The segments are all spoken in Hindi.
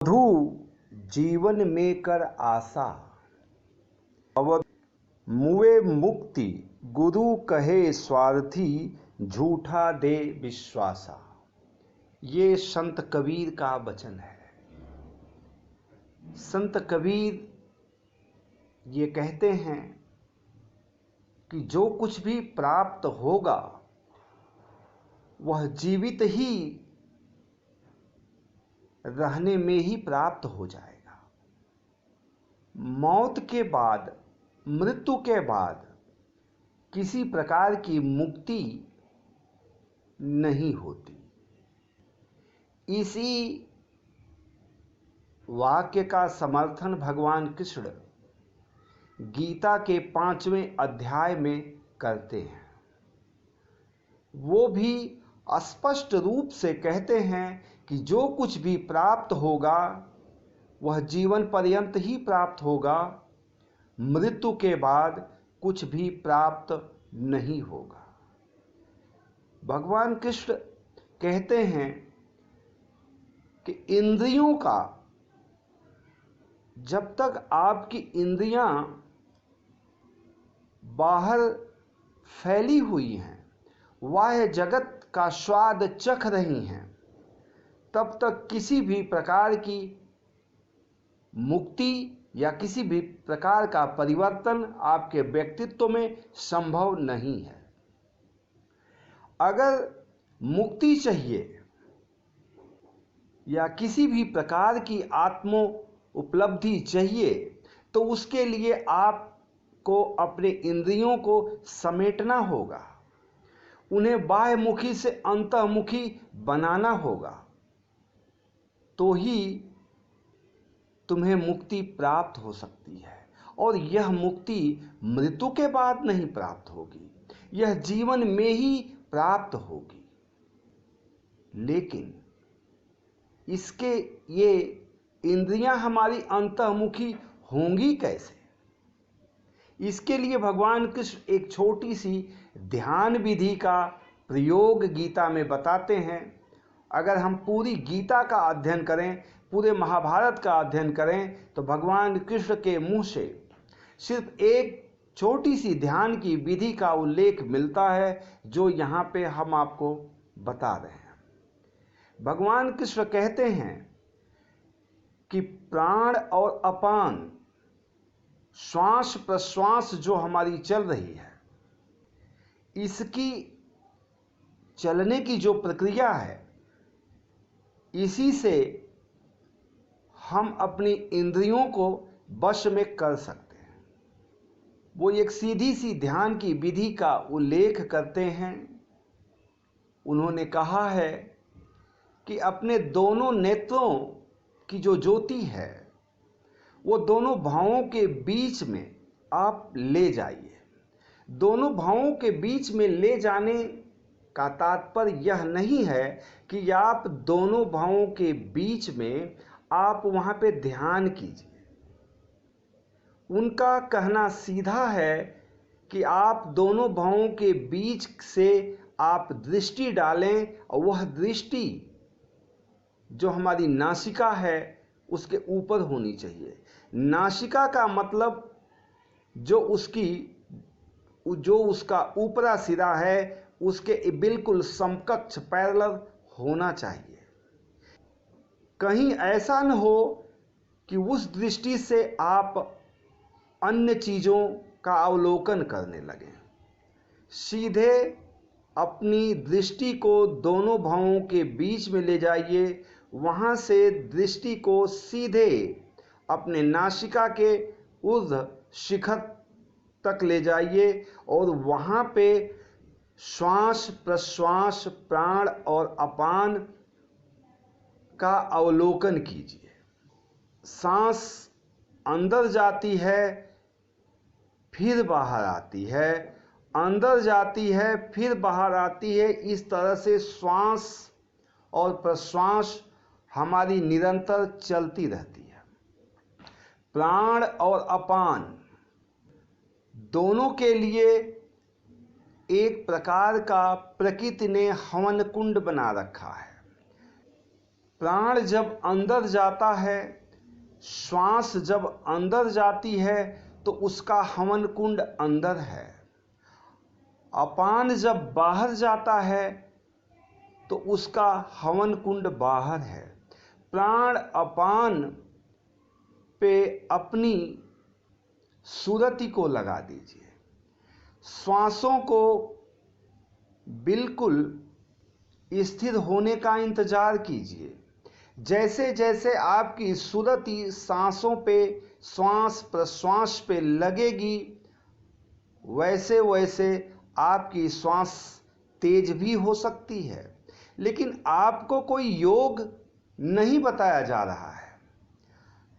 मधु जीवन में कर आशा, अवधु मुए मुक्ति, गुरु कहे स्वार्थी, झूठा दे विश्वासा। ये संत कबीर का वचन है। संत कबीर ये कहते हैं कि जो कुछ भी प्राप्त होगा वह जीवित ही रहने में ही प्राप्त हो जाएगा। मौत के बाद, मृत्यु के बाद किसी प्रकार की मुक्ति नहीं होती। इसी वाक्य का समर्थन भगवान कृष्ण गीता के 5वें अध्याय में करते हैं। वो भी स्पष्ट रूप से कहते हैं कि जो कुछ भी प्राप्त होगा वह जीवन पर्यंत ही प्राप्त होगा, मृत्यु के बाद कुछ भी प्राप्त नहीं होगा। भगवान कृष्ण कहते हैं कि इंद्रियों का, जब तक आपकी इंद्रियां बाहर फैली हुई हैं, बाह्य जगत का स्वाद चख रही हैं, तब तक किसी भी प्रकार की मुक्ति या किसी भी प्रकार का परिवर्तन आपके व्यक्तित्व में संभव नहीं है। अगर मुक्ति चाहिए या किसी भी प्रकार की आत्मो उपलब्धि चाहिए तो उसके लिए आपको अपने इंद्रियों को समेटना होगा, उन्हें बाह्यमुखी से अंतर्मुखी बनाना होगा, तो ही तुम्हें मुक्ति प्राप्त हो सकती है। और यह मुक्ति मृत्यु के बाद नहीं प्राप्त होगी, यह जीवन में ही प्राप्त होगी। लेकिन इसके ये इंद्रियां हमारी अंतर्मुखी होंगी कैसे? इसके लिए भगवान कृष्ण एक छोटी सी ध्यान विधि का प्रयोग गीता में बताते हैं। अगर हम पूरी गीता का अध्ययन करें, पूरे महाभारत का अध्ययन करें, तो भगवान कृष्ण के मुंह से सिर्फ एक छोटी सी ध्यान की विधि का उल्लेख मिलता है, जो यहाँ पे हम आपको बता रहे हैं। भगवान कृष्ण कहते हैं कि प्राण और अपान, श्वास प्रश्वास जो हमारी चल रही है, इसकी चलने की जो प्रक्रिया है, इसी से हम अपनी इंद्रियों को वश में कर सकते हैं। वो एक सीधी सी ध्यान की विधि का उल्लेख करते हैं। उन्होंने कहा है कि अपने दोनों नेत्रों की जो ज्योति है, वो दोनों भावों के बीच में आप ले जाइए। दोनों भावों के बीच में ले जाने का तात्पर्य यह नहीं है कि आप दोनों भावों के बीच में आप वहां पे ध्यान कीजिए। उनका कहना सीधा है कि आप दोनों भावों के बीच से आप दृष्टि डालें, और वह दृष्टि जो हमारी नासिका है उसके ऊपर होनी चाहिए। नासिका का मतलब जो उसका ऊपरा सिरा है, उसके बिल्कुल समकक्ष पैरेलल होना चाहिए। कहीं ऐसा न हो कि उस दृष्टि से आप अन्य चीज़ों का अवलोकन करने लगें। सीधे अपनी दृष्टि को दोनों भावों के बीच में ले जाइए, वहाँ से दृष्टि को सीधे अपने नासिका के ऊर्ध्व शिखर तक ले जाइए, और वहाँ पे श्वास प्रश्वास, प्राण और अपान का अवलोकन कीजिए। सांस अंदर जाती है, फिर बाहर आती है, अंदर जाती है, फिर बाहर आती है। इस तरह से श्वास और प्रश्वास हमारी निरंतर चलती रहती है। प्राण और अपान दोनों के लिए एक प्रकार का प्रकृति ने हवन कुंड बना रखा है। प्राण जब अंदर जाता है, श्वास जब अंदर जाती है तो उसका हवन कुंड अंदर है। अपान जब बाहर जाता है तो उसका हवन कुंड बाहर है। प्राण अपान पे अपनी सुरति को लगा दीजिए। श्वासों को बिल्कुल स्थिर होने का इंतजार कीजिए। जैसे जैसे आपकी सुरति सांसों पे, श्वास प्रश्वास पे लगेगी, वैसे वैसे आपकी श्वास तेज भी हो सकती है। लेकिन आपको कोई योग नहीं बताया जा रहा है।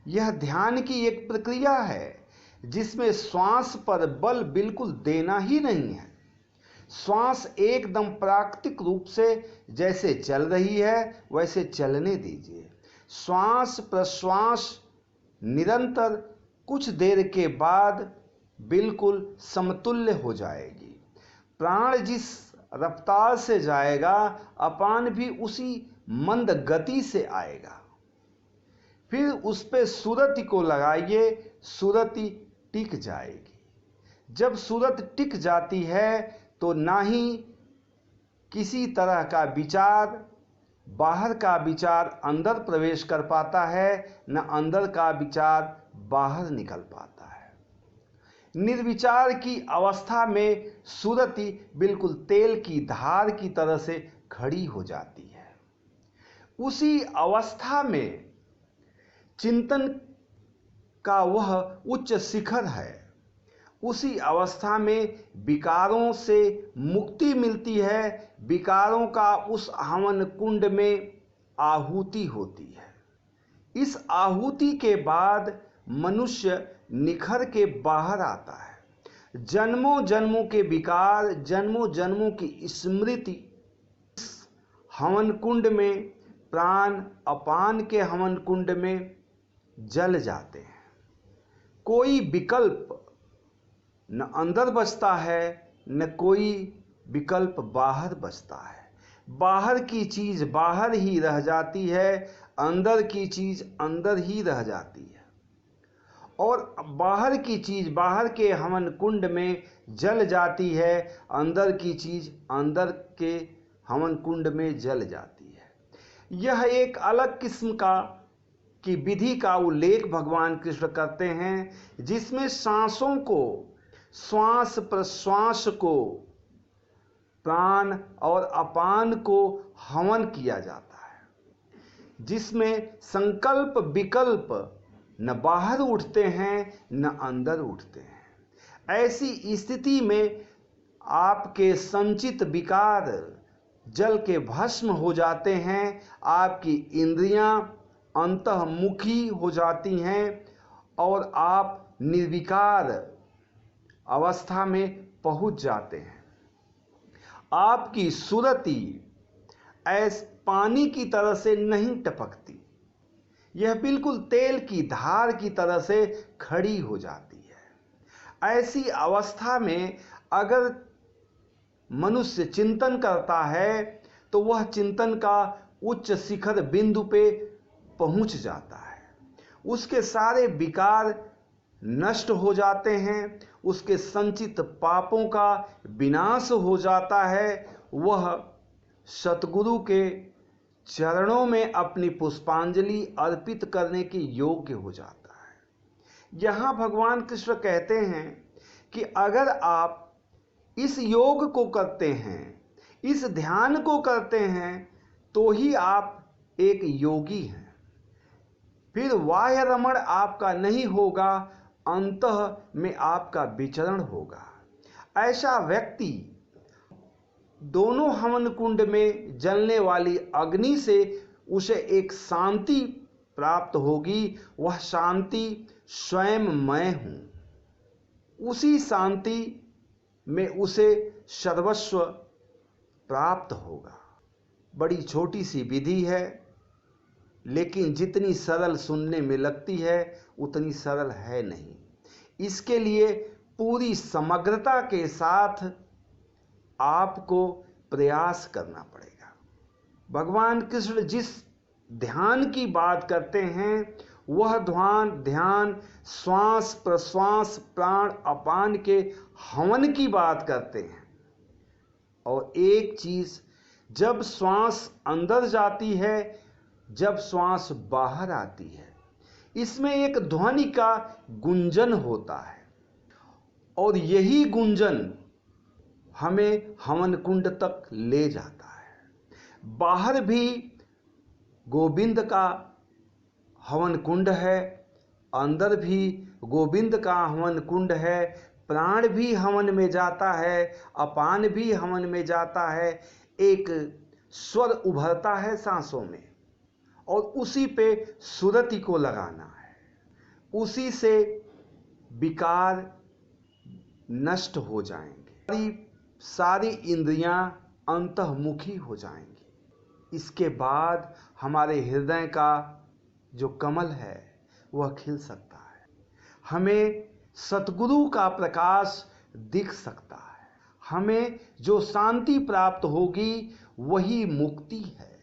यह ध्यान की एक प्रक्रिया है जिसमें श्वास पर बल बिल्कुल देना ही नहीं है। श्वास एकदम प्राकृतिक रूप से जैसे चल रही है वैसे चलने दीजिए। श्वास प्रश्वास निरंतर कुछ देर के बाद बिल्कुल समतुल्य हो जाएगी। प्राण जिस रफ्तार से जाएगा, अपान भी उसी मंद गति से आएगा। फिर उस पे सुरति को लगाइए, सुरति टिक जाएगी। जब सूरत टिक जाती है तो ना ही किसी तरह का विचार, बाहर का विचार अंदर प्रवेश कर पाता है, न अंदर का विचार बाहर निकल पाता है। निर्विचार की अवस्था में सुरति बिल्कुल तेल की धार की तरह से खड़ी हो जाती है। उसी अवस्था में चिंतन का वह उच्च शिखर है। उसी अवस्था में विकारों से मुक्ति मिलती है। विकारों का उस हवन कुंड में आहुति होती है। इस आहुति के बाद मनुष्य निखर के बाहर आता है। जन्मों जन्मों के विकार, जन्मों जन्मों की स्मृति इस हवन कुंड में, प्राण अपान के हवन कुंड में जल जाते हैं। कोई विकल्प न अंदर बचता है, न कोई विकल्प बाहर बचता है। बाहर की चीज बाहर ही रह जाती है, अंदर की चीज अंदर ही रह जाती है। और बाहर की चीज बाहर के हवन कुंड में जल जाती है, अंदर की चीज अंदर के हवन कुंड में जल जाती है। यह एक अलग किस्म की विधि का उल्लेख भगवान कृष्ण करते हैं, जिसमें सांसों को, श्वास प्रश्वास को, प्राण और अपान को हवन किया जाता है, जिसमें संकल्प विकल्प न बाहर उठते हैं न अंदर उठते हैं। ऐसी स्थिति में आपके संचित विकार जल के भस्म हो जाते हैं। आपकी इंद्रियां अंतर्मुखी हो जाती हैं और आप निर्विकार अवस्था में पहुंच जाते हैं। आपकी सुरति ऐस पानी की तरह से नहीं टपकती, यह बिल्कुल तेल की धार की तरह से खड़ी हो जाती है। ऐसी अवस्था में अगर मनुष्य चिंतन करता है तो वह चिंतन का उच्च शिखर बिंदु पे पहुंच जाता है। उसके सारे विकार नष्ट हो जाते हैं, उसके संचित पापों का विनाश हो जाता है। वह सतगुरु के चरणों में अपनी पुष्पांजलि अर्पित करने के योग्य हो जाता है। यहाँ भगवान कृष्ण कहते हैं कि अगर आप इस योग को करते हैं, इस ध्यान को करते हैं, तो ही आप एक योगी हैं। फिर बाह्य रमण आपका नहीं होगा, अंतः में आपका विचरण होगा। ऐसा व्यक्ति दोनों हवन कुंड में जलने वाली अग्नि से उसे एक शांति प्राप्त होगी। वह शांति स्वयं मैं हूं। उसी शांति में उसे सर्वस्व प्राप्त होगा। बड़ी छोटी सी विधि है, लेकिन जितनी सरल सुनने में लगती है उतनी सरल है नहीं। इसके लिए पूरी समग्रता के साथ आपको प्रयास करना पड़ेगा। भगवान कृष्ण जिस ध्यान की बात करते हैं वह ध्यान श्वास प्रश्वास प्राण अपान के हवन की बात करते हैं। और एक चीज, जब श्वास अंदर जाती है, जब श्वास बाहर आती है, इसमें एक ध्वनि का गुंजन होता है और यही गुंजन हमें हवन कुंड तक ले जाता है। बाहर भी गोविंद का हवन कुंड है, अंदर भी गोविंद का हवन कुंड है, प्राण भी हवन में जाता है, अपान भी हवन में जाता है। एक स्वर उभरता है सांसों में और उसी पे सुरति को लगाना है, उसी से विकार नष्ट हो जाएंगे, सारी इंद्रियां अंतर्मुखी हो जाएंगी। इसके बाद हमारे हृदय का जो कमल है वह खिल सकता है, हमें सतगुरु का प्रकाश दिख सकता है, हमें जो शांति प्राप्त होगी वही मुक्ति है,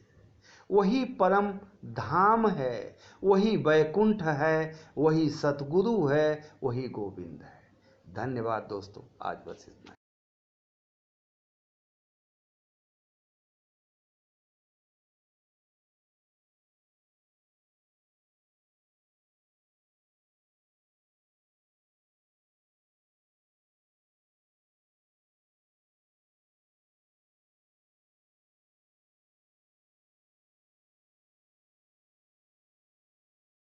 वही परम धाम है, वही वैकुंठ है, वही सतगुरु है, वही गोविंद है। धन्यवाद दोस्तों, आज बस इतना ही।